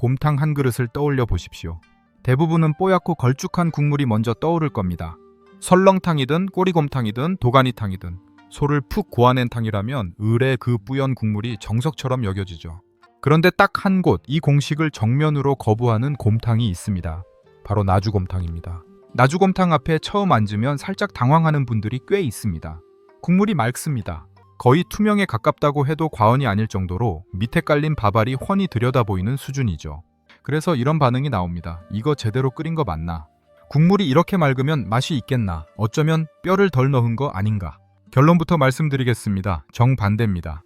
곰탕 한 그릇을 떠올려 보십시오. 대부분은 뽀얗고 걸쭉한 국물이 먼저 떠오를 겁니다. 설렁탕이든 꼬리곰탕이든 도가니탕이든 소를 푹 고아낸 탕이라면 을의 그 뿌연 국물이 정석처럼 여겨지죠. 그런데 딱 한 곳 이 공식을 정면으로 거부하는 곰탕이 있습니다. 바로 나주곰탕입니다. 나주곰탕 앞에 처음 앉으면 살짝 당황하는 분들이 꽤 있습니다. 국물이 맑습니다. 거의 투명에 가깝다고 해도 과언이 아닐 정도로 밑에 깔린 밥알이 훤히 들여다보이는 수준이죠. 그래서 이런 반응이 나옵니다. 이거 제대로 끓인 거 맞나? 국물이 이렇게 맑으면 맛이 있겠나? 어쩌면 뼈를 덜 넣은 거 아닌가? 결론부터 말씀드리겠습니다. 정반대입니다.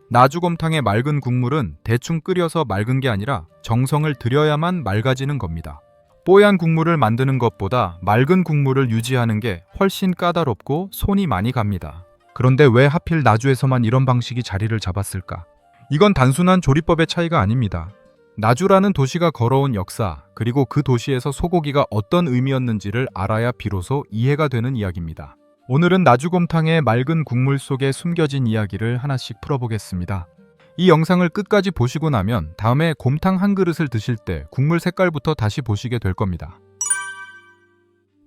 나주곰탕의 맑은 국물은 대충 끓여서 맑은 게 아니라 정성을 들여야만 맑아지는 겁니다. 뽀얀 국물을 만드는 것보다 맑은 국물을 유지하는 게 훨씬 까다롭고 손이 많이 갑니다. 그런데 왜 하필 나주에서만 이런 방식이 자리를 잡았을까? 이건 단순한 조리법의 차이가 아닙니다. 나주라는 도시가 걸어온 역사, 그리고 그 도시에서 소고기가 어떤 의미였는지를 알아야 비로소 이해가 되는 이야기입니다. 오늘은 나주곰탕의 맑은 국물 속에 숨겨진 이야기를 하나씩 풀어보겠습니다. 이 영상을 끝까지 보시고 나면 다음에 곰탕 한 그릇을 드실 때 국물 색깔부터 다시 보시게 될 겁니다.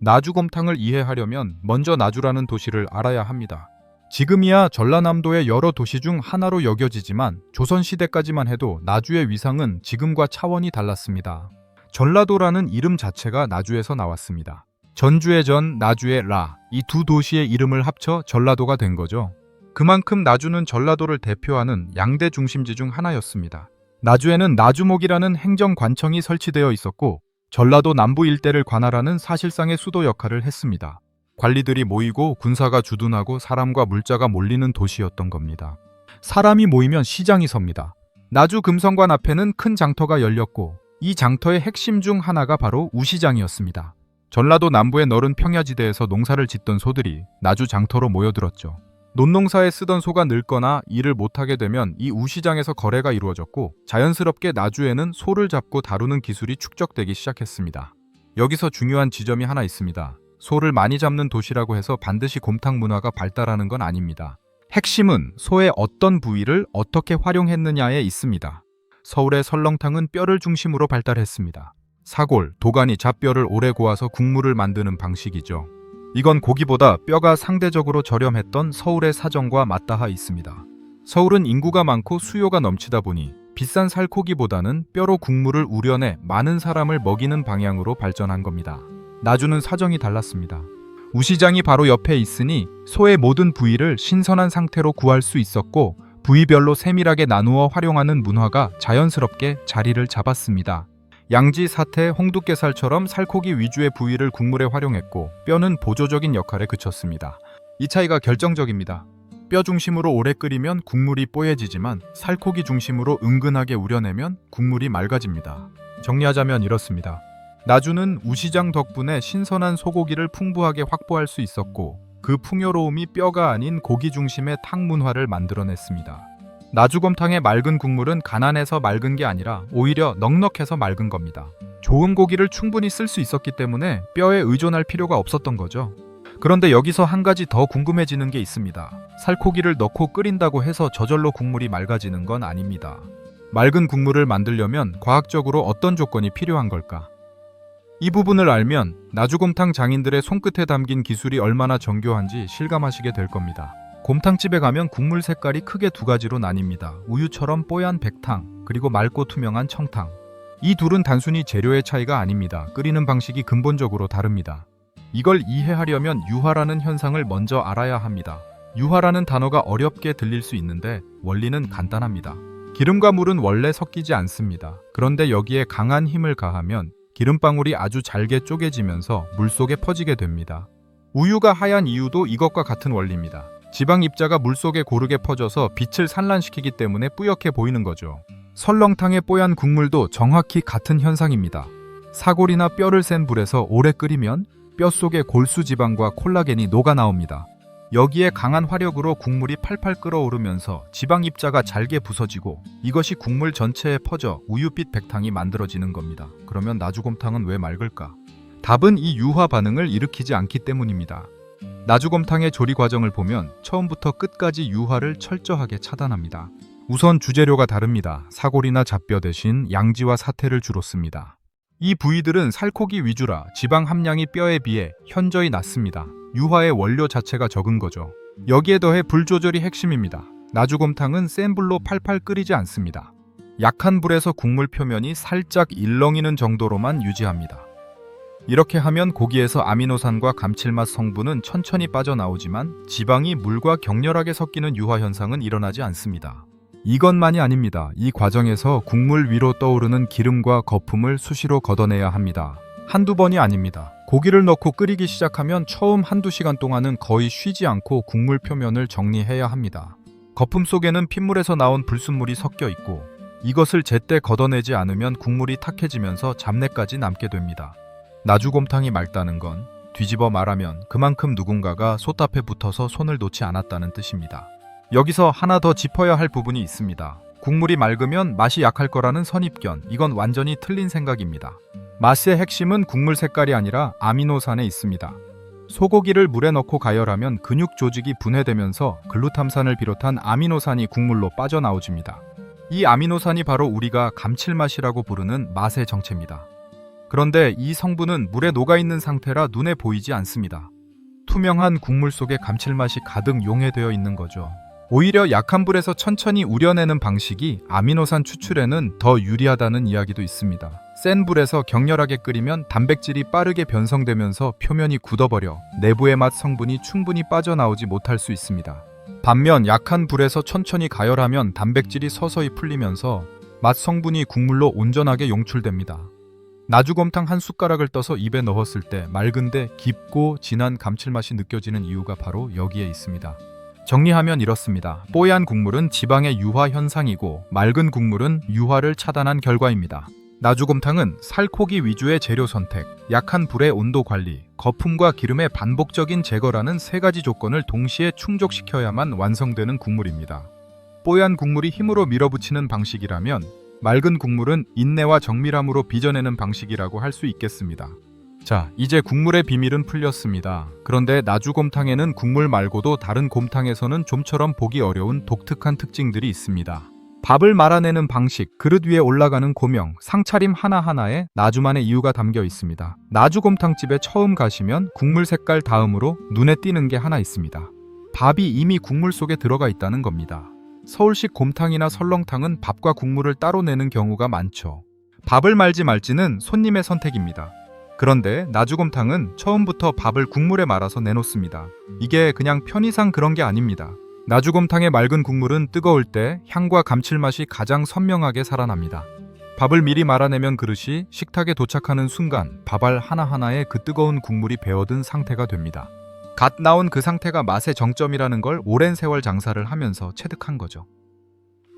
나주곰탕을 이해하려면 먼저 나주라는 도시를 알아야 합니다. 지금이야 전라남도의 여러 도시 중 하나로 여겨지지만 조선시대까지만 해도 나주의 위상은 지금과 차원이 달랐습니다. 전라도라는 이름 자체가 나주에서 나왔습니다. 전주의 전, 나주의 라, 이 두 도시의 이름을 합쳐 전라도가 된 거죠. 그만큼 나주는 전라도를 대표하는 양대 중심지 중 하나였습니다. 나주에는 나주목이라는 행정관청이 설치되어 있었고 전라도 남부 일대를 관할하는 사실상의 수도 역할을 했습니다. 관리들이 모이고 군사가 주둔하고 사람과 물자가 몰리는 도시였던 겁니다. 사람이 모이면 시장이 섭니다. 나주 금성관 앞에는 큰 장터가 열렸고 이 장터의 핵심 중 하나가 바로 우시장이었습니다. 전라도 남부의 넓은 평야지대에서 농사를 짓던 소들이 나주 장터로 모여들었죠. 논농사에 쓰던 소가 늙거나 일을 못하게 되면 이 우시장에서 거래가 이루어졌고 자연스럽게 나주에는 소를 잡고 다루는 기술이 축적되기 시작했습니다. 여기서 중요한 지점이 하나 있습니다. 소를 많이 잡는 도시라고 해서 반드시 곰탕 문화가 발달하는 건 아닙니다. 핵심은 소의 어떤 부위를 어떻게 활용했느냐에 있습니다. 서울의 설렁탕은 뼈를 중심으로 발달했습니다. 사골, 도가니, 잡뼈를 오래 고아서 국물을 만드는 방식이죠. 이건 고기보다 뼈가 상대적으로 저렴했던 서울의 사정과 맞닿아 있습니다. 서울은 인구가 많고 수요가 넘치다 보니 비싼 살코기보다는 뼈로 국물을 우려내 많은 사람을 먹이는 방향으로 발전한 겁니다. 나주는 사정이 달랐습니다. 우시장이 바로 옆에 있으니 소의 모든 부위를 신선한 상태로 구할 수 있었고 부위별로 세밀하게 나누어 활용하는 문화가 자연스럽게 자리를 잡았습니다. 양지, 사태, 홍두깨살처럼 살코기 위주의 부위를 국물에 활용했고 뼈는 보조적인 역할에 그쳤습니다. 이 차이가 결정적입니다. 뼈 중심으로 오래 끓이면 국물이 뽀얘지지만 살코기 중심으로 은근하게 우려내면 국물이 맑아집니다. 정리하자면 이렇습니다. 나주는 우시장 덕분에 신선한 소고기를 풍부하게 확보할 수 있었고 그 풍요로움이 뼈가 아닌 고기 중심의 탕 문화를 만들어냈습니다. 나주곰탕의 맑은 국물은 가난해서 맑은 게 아니라 오히려 넉넉해서 맑은 겁니다. 좋은 고기를 충분히 쓸 수 있었기 때문에 뼈에 의존할 필요가 없었던 거죠. 그런데 여기서 한 가지 더 궁금해지는 게 있습니다. 살코기를 넣고 끓인다고 해서 저절로 국물이 맑아지는 건 아닙니다. 맑은 국물을 만들려면 과학적으로 어떤 조건이 필요한 걸까? 이 부분을 알면 나주곰탕 장인들의 손끝에 담긴 기술이 얼마나 정교한지 실감하시게 될 겁니다. 곰탕집에 가면 국물 색깔이 크게 두 가지로 나뉩니다. 우유처럼 뽀얀 백탕, 그리고 맑고 투명한 청탕. 이 둘은 단순히 재료의 차이가 아닙니다. 끓이는 방식이 근본적으로 다릅니다. 이걸 이해하려면 유화라는 현상을 먼저 알아야 합니다. 유화라는 단어가 어렵게 들릴 수 있는데 원리는 간단합니다. 기름과 물은 원래 섞이지 않습니다. 그런데 여기에 강한 힘을 가하면 기름방울이 아주 잘게 쪼개지면서 물속에 퍼지게 됩니다. 우유가 하얀 이유도 이것과 같은 원리입니다. 지방 입자가 물속에 고르게 퍼져서 빛을 산란시키기 때문에 뿌옇게 보이는 거죠. 설렁탕의 뽀얀 국물도 정확히 같은 현상입니다. 사골이나 뼈를 센 불에서 오래 끓이면 뼈 속에 골수 지방과 콜라겐이 녹아 나옵니다. 여기에 강한 화력으로 국물이 팔팔 끓어오르면서 지방 입자가 잘게 부서지고 이것이 국물 전체에 퍼져 우유빛 백탕이 만들어지는 겁니다. 그러면 나주곰탕은 왜 맑을까? 답은 이 유화 반응을 일으키지 않기 때문입니다. 나주곰탕의 조리 과정을 보면 처음부터 끝까지 유화를 철저하게 차단합니다. 우선 주재료가 다릅니다. 사골이나 잡뼈 대신 양지와 사태를 주로 씁니다. 이 부위들은 살코기 위주라 지방 함량이 뼈에 비해 현저히 낮습니다. 유화의 원료 자체가 적은 거죠. 여기에 더해 불 조절이 핵심입니다. 나주곰탕은 센 불로 팔팔 끓이지 않습니다. 약한 불에서 국물 표면이 살짝 일렁이는 정도로만 유지합니다. 이렇게 하면 고기에서 아미노산과 감칠맛 성분은 천천히 빠져나오지만 지방이 물과 격렬하게 섞이는 유화 현상은 일어나지 않습니다. 이것만이 아닙니다. 이 과정에서 국물 위로 떠오르는 기름과 거품을 수시로 걷어내야 합니다. 한두 번이 아닙니다. 고기를 넣고 끓이기 시작하면 처음 한두 시간 동안은 거의 쉬지 않고 국물 표면을 정리해야 합니다. 거품 속에는 핏물에서 나온 불순물이 섞여 있고 이것을 제때 걷어내지 않으면 국물이 탁해지면서 잡내까지 남게 됩니다. 나주곰탕이 맑다는 건 뒤집어 말하면 그만큼 누군가가 솥앞에 붙어서 손을 놓지 않았다는 뜻입니다. 여기서 하나 더 짚어야 할 부분이 있습니다. 국물이 맑으면 맛이 약할 거라는 선입견, 이건 완전히 틀린 생각입니다. 맛의 핵심은 국물 색깔이 아니라 아미노산에 있습니다. 소고기를 물에 넣고 가열하면 근육 조직이 분해되면서 글루탐산을 비롯한 아미노산이 국물로 빠져나오집니다. 이 아미노산이 바로 우리가 감칠맛이라고 부르는 맛의 정체입니다. 그런데 이 성분은 물에 녹아있는 상태라 눈에 보이지 않습니다. 투명한 국물 속에 감칠맛이 가득 용해되어 있는 거죠. 오히려 약한 불에서 천천히 우려내는 방식이 아미노산 추출에는 더 유리하다는 이야기도 있습니다. 센 불에서 격렬하게 끓이면 단백질이 빠르게 변성되면서 표면이 굳어버려 내부의 맛 성분이 충분히 빠져나오지 못할 수 있습니다. 반면 약한 불에서 천천히 가열하면 단백질이 서서히 풀리면서 맛 성분이 국물로 온전하게 용출됩니다. 나주곰탕 한 숟가락을 떠서 입에 넣었을 때 맑은데 깊고 진한 감칠맛이 느껴지는 이유가 바로 여기에 있습니다. 정리하면 이렇습니다. 뽀얀 국물은 지방의 유화 현상이고 맑은 국물은 유화를 차단한 결과입니다. 나주곰탕은 살코기 위주의 재료 선택, 약한 불의 온도 관리, 거품과 기름의 반복적인 제거라는 세 가지 조건을 동시에 충족시켜야만 완성되는 국물입니다. 뽀얀 국물이 힘으로 밀어붙이는 방식이라면 맑은 국물은 인내와 정밀함으로 빚어내는 방식이라고 할 수 있겠습니다. 자, 이제 국물의 비밀은 풀렸습니다. 그런데 나주곰탕에는 국물 말고도 다른 곰탕에서는 좀처럼 보기 어려운 독특한 특징들이 있습니다. 밥을 말아내는 방식, 그릇 위에 올라가는 고명, 상차림 하나하나에 나주만의 이유가 담겨 있습니다. 나주곰탕집에 처음 가시면 국물 색깔 다음으로 눈에 띄는 게 하나 있습니다. 밥이 이미 국물 속에 들어가 있다는 겁니다. 서울식 곰탕이나 설렁탕은 밥과 국물을 따로 내는 경우가 많죠. 밥을 말지 말지는 손님의 선택입니다. 그런데 나주곰탕은 처음부터 밥을 국물에 말아서 내놓습니다. 이게 그냥 편의상 그런 게 아닙니다. 나주곰탕의 맑은 국물은 뜨거울 때 향과 감칠맛이 가장 선명하게 살아납니다. 밥을 미리 말아내면 그릇이 식탁에 도착하는 순간 밥알 하나하나에 그 뜨거운 국물이 배어든 상태가 됩니다. 갓 나온 그 상태가 맛의 정점이라는 걸 오랜 세월 장사를 하면서 체득한 거죠.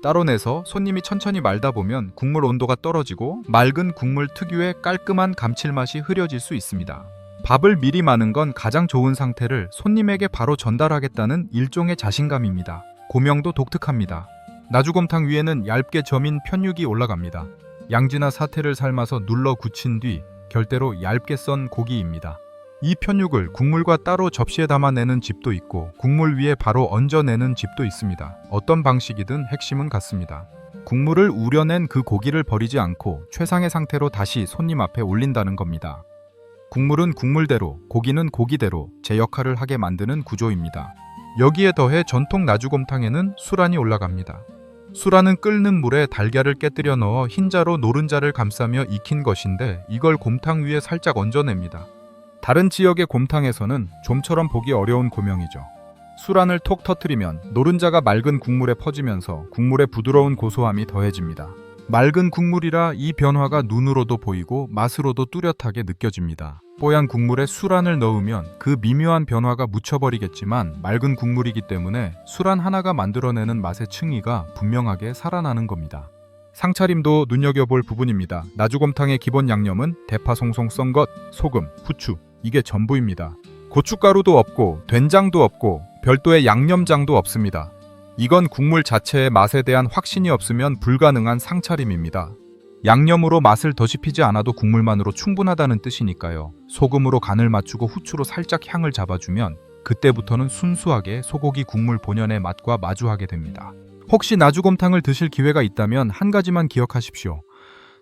따로 내서 손님이 천천히 말다 보면 국물 온도가 떨어지고 맑은 국물 특유의 깔끔한 감칠맛이 흐려질 수 있습니다. 밥을 미리 마는 건 가장 좋은 상태를 손님에게 바로 전달하겠다는 일종의 자신감입니다. 고명도 독특합니다. 나주곰탕 위에는 얇게 저민 편육이 올라갑니다. 양지나 사태를 삶아서 눌러 굳힌 뒤 결대로 얇게 썬 고기입니다. 이 편육을 국물과 따로 접시에 담아내는 집도 있고 국물 위에 바로 얹어내는 집도 있습니다. 어떤 방식이든 핵심은 같습니다. 국물을 우려낸 그 고기를 버리지 않고 최상의 상태로 다시 손님 앞에 올린다는 겁니다. 국물은 국물대로, 고기는 고기대로 제 역할을 하게 만드는 구조입니다. 여기에 더해 전통 나주곰탕에는 수란이 올라갑니다. 수란은 끓는 물에 달걀을 깨뜨려 넣어 흰자로 노른자를 감싸며 익힌 것인데 이걸 곰탕 위에 살짝 얹어냅니다. 다른 지역의 곰탕에서는 좀처럼 보기 어려운 고명이죠. 수란을 톡 터뜨리면 노른자가 맑은 국물에 퍼지면서 국물의 부드러운 고소함이 더해집니다. 맑은 국물이라 이 변화가 눈으로도 보이고 맛으로도 뚜렷하게 느껴집니다. 뽀얀 국물에 수란을 넣으면 그 미묘한 변화가 묻혀버리겠지만 맑은 국물이기 때문에 수란 하나가 만들어내는 맛의 층위가 분명하게 살아나는 겁니다. 상차림도 눈여겨볼 부분입니다. 나주곰탕의 기본 양념은 대파 송송 썬 것, 소금, 후추, 이게 전부입니다. 고춧가루도 없고 된장도 없고 별도의 양념장도 없습니다. 이건 국물 자체의 맛에 대한 확신이 없으면 불가능한 상차림입니다. 양념으로 맛을 더씹히지 않아도 국물만으로 충분하다는 뜻이니까요. 소금으로 간을 맞추고 후추로 살짝 향을 잡아주면 그때부터는 순수하게 소고기 국물 본연의 맛과 마주하게 됩니다. 혹시 나주곰탕을 드실 기회가 있다면 한 가지만 기억하십시오.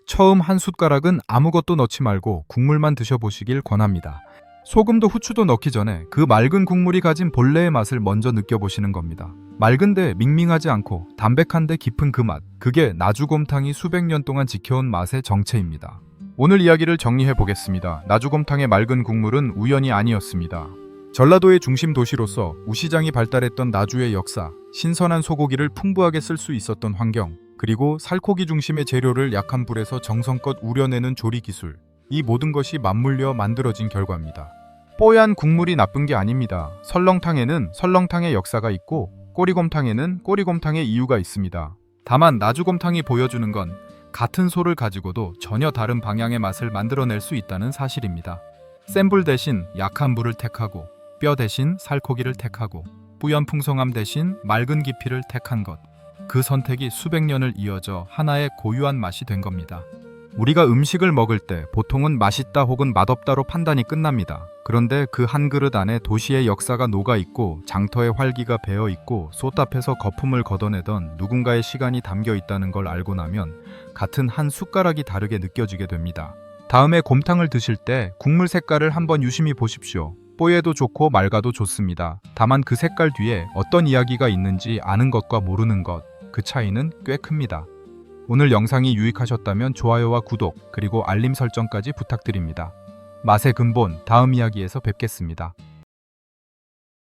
처음 한 숟가락은 아무것도 넣지 말고 국물만 드셔보시길 권합니다. 소금도 후추도 넣기 전에 그 맑은 국물이 가진 본래의 맛을 먼저 느껴보시는 겁니다. 맑은데 밍밍하지 않고 담백한데 깊은 그 맛, 그게 나주곰탕이 수백 년 동안 지켜온 맛의 정체입니다. 오늘 이야기를 정리해 보겠습니다. 나주곰탕의 맑은 국물은 우연이 아니었습니다. 전라도의 중심 도시로서 우시장이 발달했던 나주의 역사, 신선한 소고기를 풍부하게 쓸 수 있었던 환경, 그리고 살코기 중심의 재료를 약한 불에서 정성껏 우려내는 조리 기술, 이 모든 것이 맞물려 만들어진 결과입니다. 뽀얀 국물이 나쁜 게 아닙니다. 설렁탕에는 설렁탕의 역사가 있고 꼬리곰탕에는 꼬리곰탕의 이유가 있습니다. 다만 나주곰탕이 보여주는 건 같은 소를 가지고도 전혀 다른 방향의 맛을 만들어낼 수 있다는 사실입니다. 센 불 대신 약한 불을 택하고 뼈 대신 살코기를 택하고 뿌연 풍성함 대신 맑은 깊이를 택한 것. 그 선택이 수백 년을 이어져 하나의 고유한 맛이 된 겁니다. 우리가 음식을 먹을 때 보통은 맛있다 혹은 맛없다로 판단이 끝납니다. 그런데 그 한 그릇 안에 도시의 역사가 녹아있고 장터의 활기가 배어있고 솥앞에서 거품을 걷어내던 누군가의 시간이 담겨 있다는 걸 알고 나면 같은 한 숟가락이 다르게 느껴지게 됩니다. 다음에 곰탕을 드실 때 국물 색깔을 한번 유심히 보십시오. 뽀얘도 좋고 맑아도 좋습니다. 다만 그 색깔 뒤에 어떤 이야기가 있는지 아는 것과 모르는 것, 그 차이는 꽤 큽니다. 오늘 영상이 유익하셨다면 좋아요와 구독, 그리고 알림 설정까지 부탁드립니다. 맛의 근본, 다음 이야기에서 뵙겠습니다.